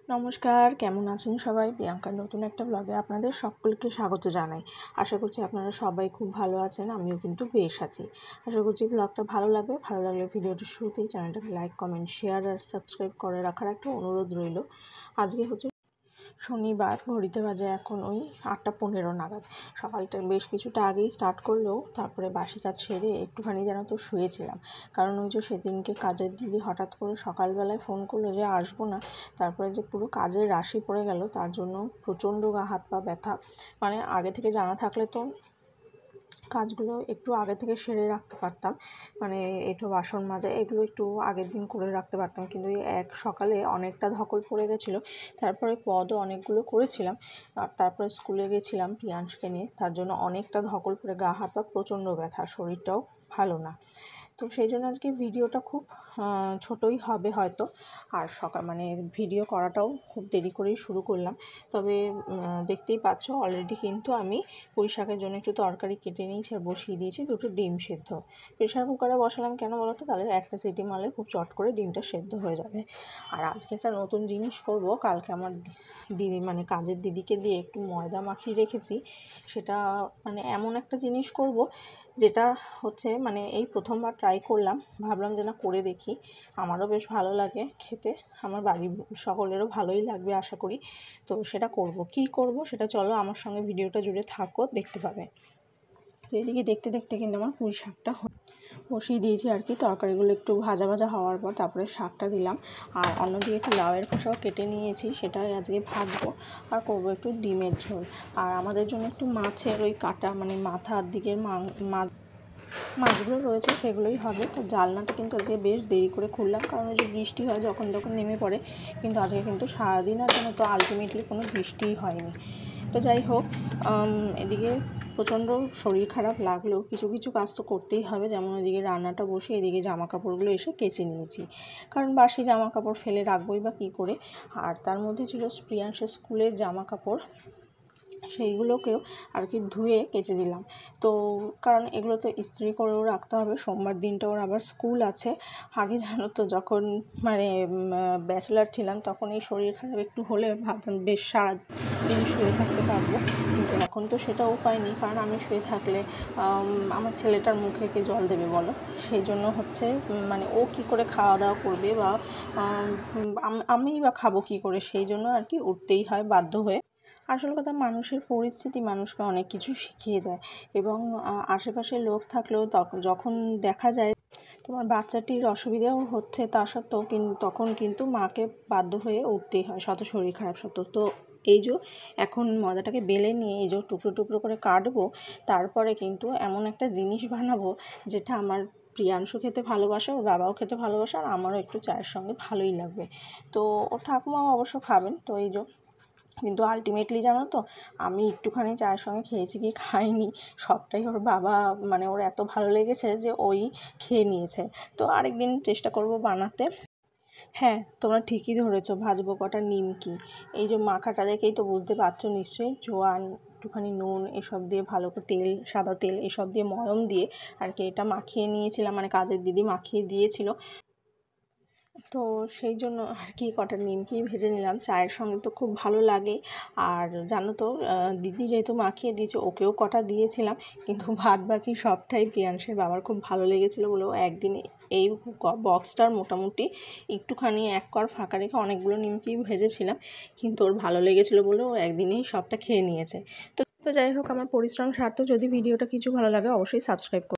নমস্কার, কেমন আছেন সবাই? প্রিয়াঙ্কার নতুন একটা ব্লগে আপনাদের সকলকে স্বাগত জানাই। আশা করছি আপনারা সবাই খুব ভালো আছেন, আমিও কিন্তু বেশ আছি। আশা করছি ব্লগটা ভালো লাগবে। ভালো লাগলে ভিডিওটির শুরুতেই চ্যানেলটাকে লাইক, কমেন্ট, শেয়ার আর সাবস্ক্রাইব করে রাখার একটা অনুরোধ রইল। আজকে হচ্ছে শনিবার, ঘড়িতে বাজে এখন ওই 8:15 নাগাদ। সকালটা বেশ কিছুটা আগেই স্টার্ট করলেও তারপরে বাসি কাজ সেরে একটুখানি যেন তো শুয়েছিলাম। কারণ ওই যে সেদিনকে কাজের দিদি হঠাৎ করে সকালবেলায় ফোন করলো যে আসবো না, তারপরে যে পুরো কাজের রাশি পড়ে গেল, তার জন্য প্রচণ্ড গা হাত পা ব্যথা। মানে আগে থেকে জানা থাকলে তো কাজগুলো একটু আগে থেকে সেরে রাখতে পারতাম, মানে একটু বাসন মাজা এগুলো একটু আগের দিন করে রাখতে পারতাম, কিন্তু এই এক সকালে অনেকটা ধকল পড়ে গেছিলো। তারপরে পদও অনেকগুলো করেছিলাম, আর তারপরে স্কুলে গেছিলাম প্রিয়াংশকে নিয়ে, তার জন্য অনেকটা ধকল পড়ে গা হাত পা প্রচণ্ড ব্যথা, শরীরটাও ভালো না। তো সেই জন্য আজকে ভিডিওটা খুব ছোটোই হবে হয়তো, আর মানে ভিডিও করাটাও খুব দেরি করেই শুরু করলাম। তবে দেখতেই পাচ্ছ অলরেডি কিন্তু আমি পুঁই শাকের জন্য একটু তরকারি কেটে নিয়েছি আর বসিয়ে দিয়েছি দুটো ডিম সেদ্ধ। প্রেশার কুকারে বসালাম কেন বলো তো, তাহলে একটা সিটি মারলে খুব চট করে ডিমটা সেদ্ধ হয়ে যাবে। আর আজকে একটা নতুন জিনিস করব, কালকে আমার দিদি মানে কাজের দিদিকে দিয়ে একটু ময়দা মাখিয়ে রেখেছি, সেটা মানে এমন একটা জিনিস করব যেটা হচ্ছে মানে এই প্রথমবার ট্রাই করলাম, ভাবলাম যে না করে দেখি, আমারও বেশ ভালো লাগে খেতে, আমার বাড়ির সকলেরও ভালোই লাগবে আশা করি। তো সেটা করব, কি করব সেটা চলো আমার সঙ্গে ভিডিওটা জুড়ে থাকো, দেখতে পাবে। তো এদিকে দেখতে দেখতে কিন্তু আমার পুঁই শাকটা বসিয়ে দিয়েছি আর কি। তরকারিগুলো একটু ভাজা ভাজা হওয়ার পর তারপরে শাকটা দিলাম, আর অন্যদিকে একটু লাউয়ের খোসাও কেটে নিয়েছি, সেটাই আজকে ভাজবো। আর করবো একটু ডিমের ঝোল, আর আমাদের জন্য একটু মাছের ওই কাটা মানে মাথার দিকের মাছগুলো রয়েছে সেগুলোই হবে। তো জানলাটা কিন্তু আজকে বেশ দেরি করে খুললাম, কারণ ওই যে বৃষ্টি হয় যখন তখন নেমে পড়ে, কিন্তু আজকে কিন্তু সারাদিন আর যেন তো আলটিমেটলি কোনো বৃষ্টিই হয়নি। তো যাই হোক, এদিকে প্রচণ্ড শরীর খারাপ লাগলেও কিছু কিছু কাজ তো করতেই হবে, যেমন ওইদিকে রান্নাটা বসে এদিকে জামা কাপড়গুলো এসে কেচে নিয়েছি, কারণ বাসি জামা কাপড় ফেলে রাখবোই বা কী করে। আর তার মধ্যে ছিল প্রিয়াংশের স্কুলের জামা কাপড়, সেইগুলোকেও আর কি ধুয়ে কেচে দিলাম। তো কারণ এগুলো তো ইস্ত্রি করেও রাখতে হবে, সোমবার দিনটা ওর আবার স্কুল আছে। আগে জানো তো যখন মানে ব্যাচেলার ছিলাম তখন এই শরীর খারাপ একটু হলে ভাবতাম বেশ সারাদিন শুয়ে থাকতে পারবো, কিন্তু এখন তো সেটা উপায় নেই, কারণ আমি শুয়ে থাকলে আমার ছেলেটার মুখে কে জল দেবে বলো। সেই জন্য হচ্ছে মানে ও কী করে খাওয়া দাওয়া করবে, বা আমিই বা খাবো কী করে, সেই জন্য আর কি উঠতেই হয় বাধ্য হয়ে। আসল কথা, মানুষের পরিস্থিতি মানুষকে অনেক কিছু শিখিয়ে দেয়, এবং আশেপাশে লোক থাকলেও যখন দেখা যায় তোমার বাচ্চাটির অসুবিধাও হচ্ছে, তা সত্ত্বেও তখন কিন্তু মাকে বাধ্য হয়ে উঠতেই হয়, শত শরীর খারাপ সত্ত্বেও। তো এই যে এখন ময়দাটাকে বেলে নিয়ে এই যে টুকরো টুকরো করে কাটবো, তারপরে কিন্তু এমন একটা জিনিস বানাবো যেটা আমার প্রিয়াংশু খেতে ভালোবাসে, ওর বাবাও খেতে ভালোবাসে, আর আমারও একটু চায়ের সঙ্গে ভালোই লাগবে। তো ওর ঠাকুমাও অবশ্য খাবেন। তো এই যে, কিন্তু আলটিমেটলি জানো তো, আমি একটুখানি চায়ের সঙ্গে খেয়েছি কি খাইনি, সবটাই ওর বাবা মানে ওর এত ভালো লেগেছে যে ওই খেয়ে নিয়েছে। তো আরেকদিন চেষ্টা করব বানাতে। হ্যাঁ, তোমরা ঠিকই ধরেছো, ভাজবো কটা নিমকি। এই যে মাখাটা দেখেই তো বুঝতে পারছো নিশ্চয়ই, জোয়ান একটুখানি নুন এসব দিয়ে ভালো করে তেল, সাদা তেল এসব দিয়ে ময়ম দিয়ে আর কি এটা মাখিয়ে নিয়েছিলাম, মানে কাজের দিদি মাখিয়ে দিয়েছিল। তো সেই জন্য আর কি কটা নিমকি ভেজে নিলাম, চায়ের সঙ্গে তো খুব ভালো লাগে। আর জানো তো দিদি যেহেতু মাখিয়ে দিয়েছে ওকেও কটা দিয়েছিলাম, কিন্তু বাদ বাকি সবটাই প্রিয়াংশের বাবার খুব ভালো লেগেছিলো বলেও একদিন এই বক্সটার মোটামুটি একটুখানি এক কর ফাঁকা রেখে অনেকগুলো নিমকি ভেজেছিলাম, কিন্তু ওর ভালো লেগেছিলো বলেও একদিনেই সবটা খেয়ে নিয়েছে। তো যাই হোক, আমার পরিশ্রম সার্থক। যদি ভিডিওটা কিছু ভালো লাগে অবশ্যই সাবস্ক্রাইব করো।